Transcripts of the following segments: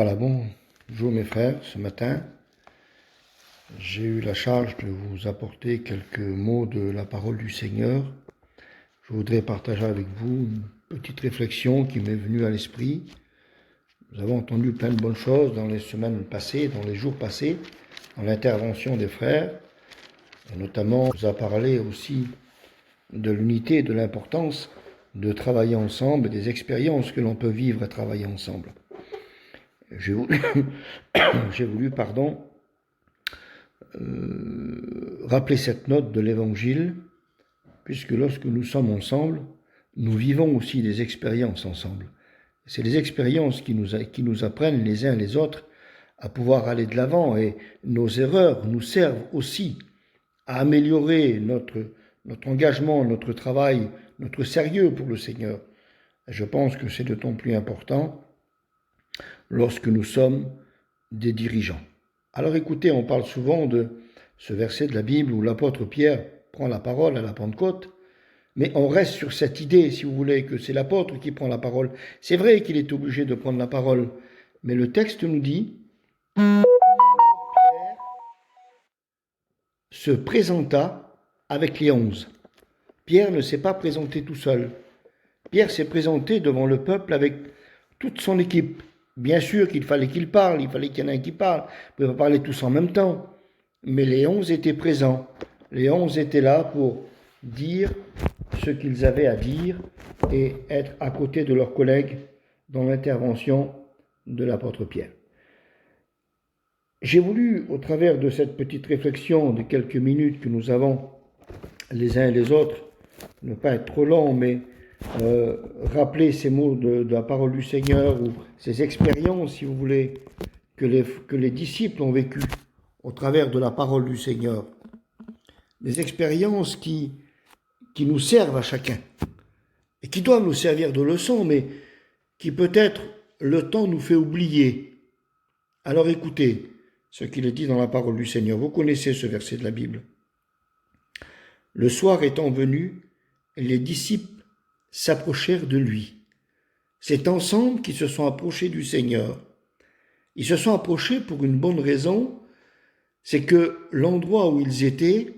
Voilà, bonjour mes frères, ce matin, j'ai eu la charge de vous apporter quelques mots de la parole du Seigneur. Je voudrais partager avec vous une petite réflexion qui m'est venue à l'esprit. Nous avons entendu plein de bonnes choses dans les semaines passées, dans les jours passés, dans l'intervention des frères, et notamment on nous a parlé aussi de l'unité et de l'importance de travailler ensemble et des expériences que l'on peut vivre à travailler ensemble. J'ai voulu, rappeler cette note de l'Évangile, puisque lorsque nous sommes ensemble, nous vivons aussi des expériences ensemble. C'est les expériences qui nous apprennent les uns les autres à pouvoir aller de l'avant, et nos erreurs nous servent aussi à améliorer notre engagement, notre travail, notre sérieux pour le Seigneur. Et je pense que c'est d'autant plus important lorsque nous sommes des dirigeants. Alors écoutez, on parle souvent de ce verset de la Bible où l'apôtre Pierre prend la parole à la Pentecôte, mais on reste sur cette idée, si vous voulez, que c'est l'apôtre qui prend la parole. C'est vrai qu'il est obligé de prendre la parole, mais le texte nous dit Pierre se présenta avec les 11. Pierre ne s'est pas présenté tout seul. Pierre s'est présenté devant le peuple avec toute son équipe. Bien sûr qu'il fallait qu'il parle, il fallait qu'il y en ait un qui parle. On ne pouvait pas parler tous en même temps. Mais les 11 étaient présents. Les 11 étaient là pour dire ce qu'ils avaient à dire et être à côté de leurs collègues dans l'intervention de l'apôtre Pierre. J'ai voulu, au travers de cette petite réflexion de quelques minutes que nous avons les uns et les autres, ne pas être trop long, mais rappeler ces mots de la parole du Seigneur ou ces expériences, si vous voulez, que les disciples ont vécues au travers de la parole du Seigneur. Des expériences qui nous servent à chacun et qui doivent nous servir de leçon, mais qui peut-être le temps nous fait oublier. Alors écoutez ce qu'il est dit dans la parole du Seigneur. Vous connaissez ce verset de la Bible. Le soir étant venu, les disciples s'approchèrent de lui. C'est ensemble qu'ils se sont approchés du Seigneur. Ils se sont approchés pour une bonne raison, c'est que l'endroit où ils étaient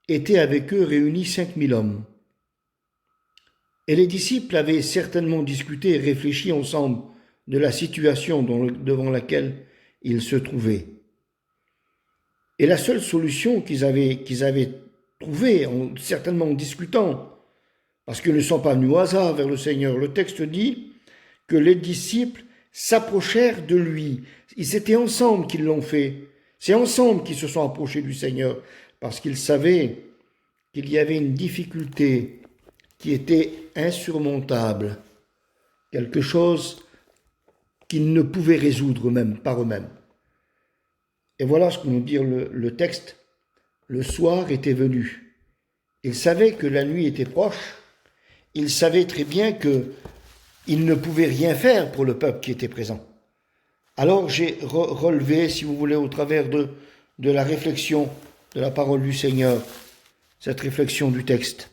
était avec eux réunis 5000 hommes. Et les disciples avaient certainement discuté et réfléchi ensemble de la situation devant laquelle ils se trouvaient. Et la seule solution qu'ils avaient trouvée, certainement en discutant, parce qu'ils ne sont pas venus au hasard vers le Seigneur. Le texte dit que les disciples s'approchèrent de lui. C'était ensemble qu'ils l'ont fait. C'est ensemble qu'ils se sont approchés du Seigneur, parce qu'ils savaient qu'il y avait une difficulté qui était insurmontable, quelque chose qu'ils ne pouvaient résoudre même par eux-mêmes. Et voilà ce que nous dit le texte. Le soir était venu. Ils savaient que la nuit était proche. Ils savaient très bien qu'ils ne pouvaient rien faire pour le peuple qui était présent. Alors j'ai relevé, si vous voulez, au travers de la réflexion de la parole du Seigneur, cette réflexion du texte.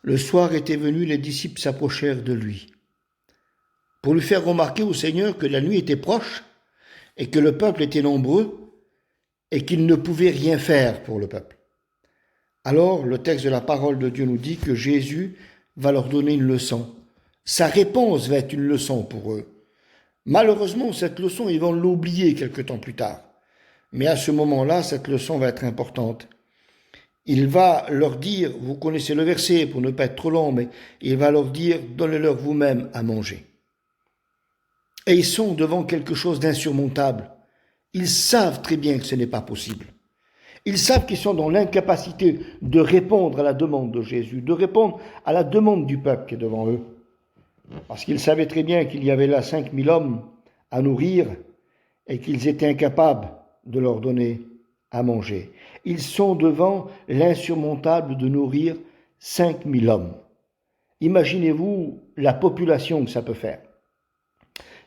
Le soir était venu, les disciples s'approchèrent de lui, pour lui faire remarquer au Seigneur que la nuit était proche et que le peuple était nombreux et qu'il ne pouvait rien faire pour le peuple. Alors, le texte de la parole de Dieu nous dit que Jésus va leur donner une leçon. Sa réponse va être une leçon pour eux. Malheureusement, cette leçon, ils vont l'oublier quelque temps plus tard. Mais à ce moment-là, cette leçon va être importante. Il va leur dire, vous connaissez le verset pour ne pas être trop long, mais il va leur dire, donnez-leur vous-même à manger. Et ils sont devant quelque chose d'insurmontable. Ils savent très bien que ce n'est pas possible. Ils savent qu'ils sont dans l'incapacité de répondre à la demande de Jésus, de répondre à la demande du peuple qui est devant eux. Parce qu'ils savaient très bien qu'il y avait là 5000 hommes à nourrir et qu'ils étaient incapables de leur donner à manger. Ils sont devant l'insurmontable de nourrir 5000 hommes. Imaginez-vous la population que ça peut faire.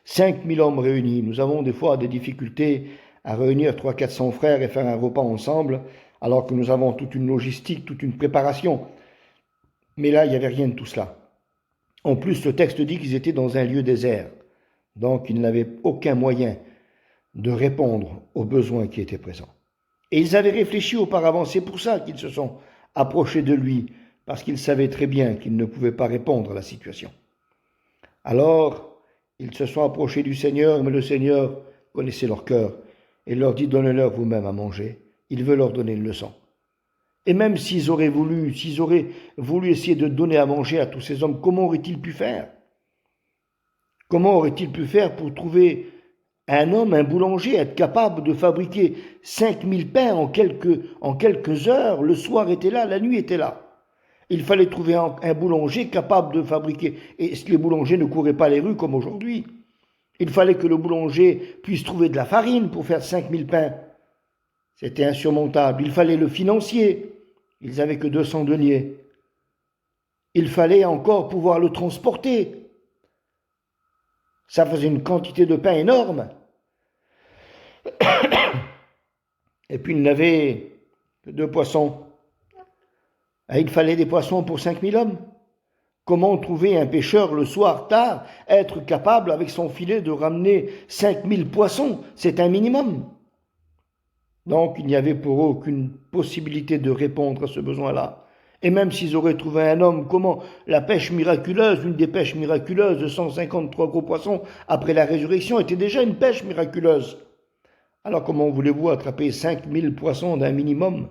5000 hommes réunis. Nous avons des fois des difficultés à réunir 300-400 frères et faire un repas ensemble, alors que nous avons toute une logistique, toute une préparation. Mais là, il n'y avait rien de tout cela. En plus, le texte dit qu'ils étaient dans un lieu désert. Donc, ils n'avaient aucun moyen de répondre aux besoins qui étaient présents. Et ils avaient réfléchi auparavant, c'est pour ça qu'ils se sont approchés de lui, parce qu'ils savaient très bien qu'ils ne pouvaient pas répondre à la situation. Alors, ils se sont approchés du Seigneur, mais le Seigneur connaissait leur cœur et leur dit: donnez-leur vous-même à manger. Il veut leur donner une leçon. Et même s'ils auraient voulu essayer de donner à manger à tous ces hommes, comment auraient-ils pu faire? Comment auraient-ils pu faire pour trouver un homme, un boulanger, être capable de fabriquer 5000 pains en quelques heures? Le soir était là, la nuit était là. Il fallait trouver un boulanger capable de fabriquer. Et les boulangers ne couraient pas les rues comme aujourd'hui. Il fallait que le boulanger puisse trouver de la farine pour faire 5000 pains. C'était insurmontable. Il fallait le financier. Ils n'avaient que 200 deniers. Il fallait encore pouvoir le transporter. Ça faisait une quantité de pain énorme. Et puis il n'avait que 2 poissons. Et il fallait des poissons pour 5000 hommes. Comment trouver un pêcheur le soir tard, être capable avec son filet de ramener 5000 poissons? C'est un minimum. Donc il n'y avait pour eux aucune possibilité de répondre à ce besoin-là. Et même s'ils auraient trouvé un homme, comment la pêche miraculeuse, une des pêches miraculeuses de 153 gros poissons après la résurrection était déjà une pêche miraculeuse. Alors comment voulez-vous attraper 5000 poissons d'un minimum?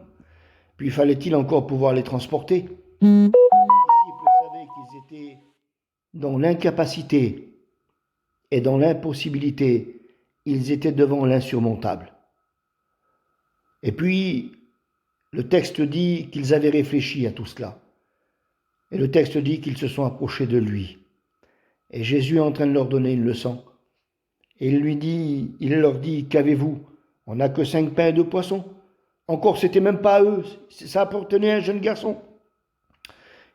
Puis fallait-il encore pouvoir les transporter? Les disciples savaient qu'ils étaient dans l'incapacité et dans l'impossibilité. Ils étaient devant l'insurmontable. Et puis, le texte dit qu'ils avaient réfléchi à tout cela. Et le texte dit qu'ils se sont approchés de lui. Et Jésus est en train de leur donner une leçon. Et il leur dit: qu'avez-vous? On n'a que 5 pains et 2 poissons. Encore, c'était même pas à eux, ça appartenait à un jeune garçon.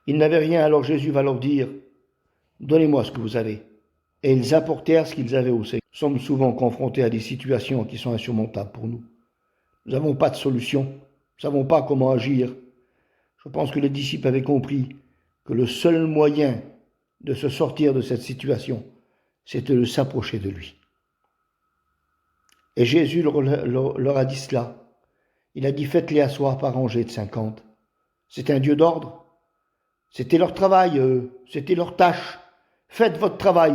Ils n'avaient rien, alors Jésus va leur dire: donnez-moi ce que vous avez. Et ils apportèrent ce qu'ils avaient au Seigneur. Nous sommes souvent confrontés à des situations qui sont insurmontables pour nous. Nous n'avons pas de solution, nous ne savons pas comment agir. Je pense que les disciples avaient compris que le seul moyen de se sortir de cette situation, c'était de s'approcher de lui. Et Jésus leur a dit cela. Il a dit: faites-les asseoir par rangées de 50. C'était un Dieu d'ordre. C'était leur travail, c'était leur tâche. Faites votre travail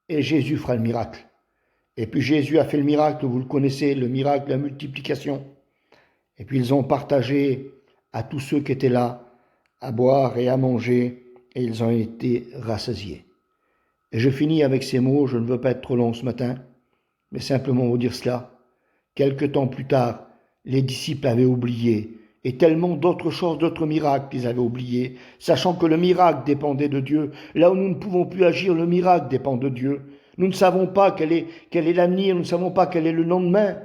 et Jésus fera le miracle. Et puis Jésus a fait le miracle, vous le connaissez, le miracle de la multiplication. Et puis ils ont partagé à tous ceux qui étaient là, à boire et à manger, et ils ont été rassasiés. Et je finis avec ces mots, je ne veux pas être trop long ce matin, mais simplement vous dire cela. Quelque temps plus tard, les disciples avaient oublié, et tellement d'autres choses, d'autres miracles qu'ils avaient oubliés, sachant que le miracle dépendait de Dieu. Là où nous ne pouvons plus agir, le miracle dépend de Dieu. Nous ne savons pas quel est l'avenir, nous ne savons pas quel est le lendemain.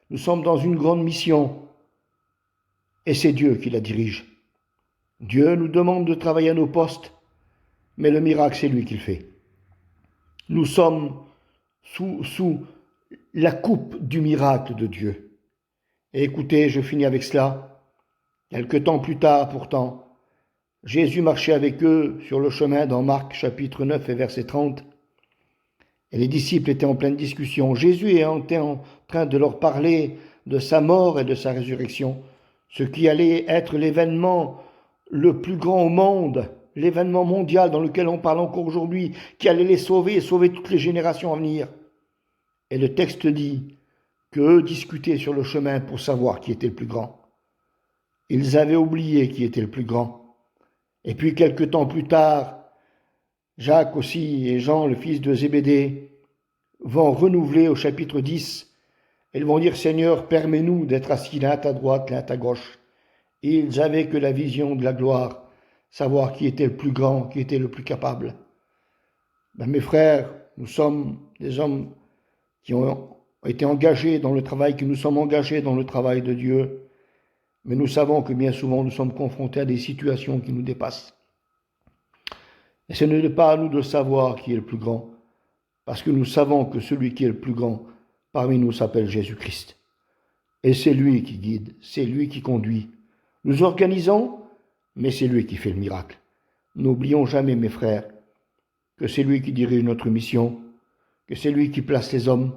Nous sommes dans une grande mission, et c'est Dieu qui la dirige. Dieu nous demande de travailler à nos postes, mais le miracle, c'est lui qui le fait. Nous sommes sous la coupe du miracle de Dieu. Et écoutez, je finis avec cela. Quelque temps plus tard, pourtant, Jésus marchait avec eux sur le chemin dans Marc chapitre 9 et verset 30. Et les disciples étaient en pleine discussion. Jésus était en train de leur parler de sa mort et de sa résurrection, ce qui allait être l'événement le plus grand au monde, l'événement mondial dans lequel on parle encore aujourd'hui, qui allait les sauver et sauver toutes les générations à venir. Et le texte dit qu'eux discutaient sur le chemin pour savoir qui était le plus grand. Ils avaient oublié qui était le plus grand. Et puis quelque temps plus tard, Jacques aussi et Jean, le fils de Zébédée, vont renouveler au chapitre 10. Ils vont dire: Seigneur, permets-nous d'être assis l'un à ta droite, l'un à ta gauche. Et ils avaient que la vision de la gloire, savoir qui était le plus grand, qui était le plus capable. Mes frères, nous sommes des hommes qui ont été engagés dans le travail, que nous sommes engagés dans le travail de Dieu. Mais nous savons que bien souvent nous sommes confrontés à des situations qui nous dépassent. Et ce n'est pas à nous de savoir qui est le plus grand, parce que nous savons que celui qui est le plus grand parmi nous s'appelle Jésus-Christ. Et c'est lui qui guide, c'est lui qui conduit. Nous organisons, mais c'est lui qui fait le miracle. N'oublions jamais, mes frères, que c'est lui qui dirige notre mission, que c'est lui qui place les hommes,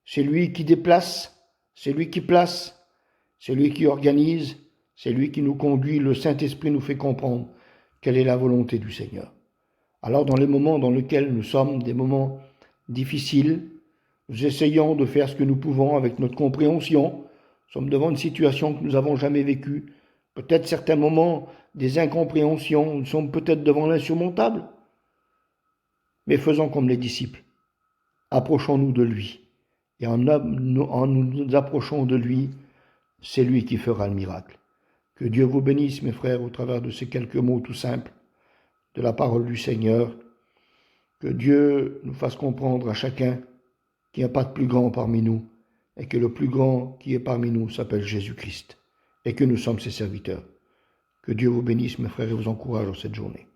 c'est lui qui déplace, c'est lui qui place, c'est lui qui organise, c'est lui qui nous conduit, le Saint-Esprit nous fait comprendre quelle est la volonté du Seigneur. Alors dans les moments dans lesquels nous sommes, des moments difficiles, nous essayons de faire ce que nous pouvons avec notre compréhension. Nous sommes devant une situation que nous n'avons jamais vécue. Peut-être certains moments, des incompréhensions, nous sommes peut-être devant l'insurmontable. Mais faisons comme les disciples. Approchons-nous de lui. Et en nous approchant de lui, c'est lui qui fera le miracle. Que Dieu vous bénisse, mes frères, au travers de ces quelques mots tout simples de la parole du Seigneur. Que Dieu nous fasse comprendre à chacun qu'il n'y a pas de plus grand parmi nous, et que le plus grand qui est parmi nous s'appelle Jésus-Christ, et que nous sommes ses serviteurs. Que Dieu vous bénisse, mes frères, et vous encourage en cette journée.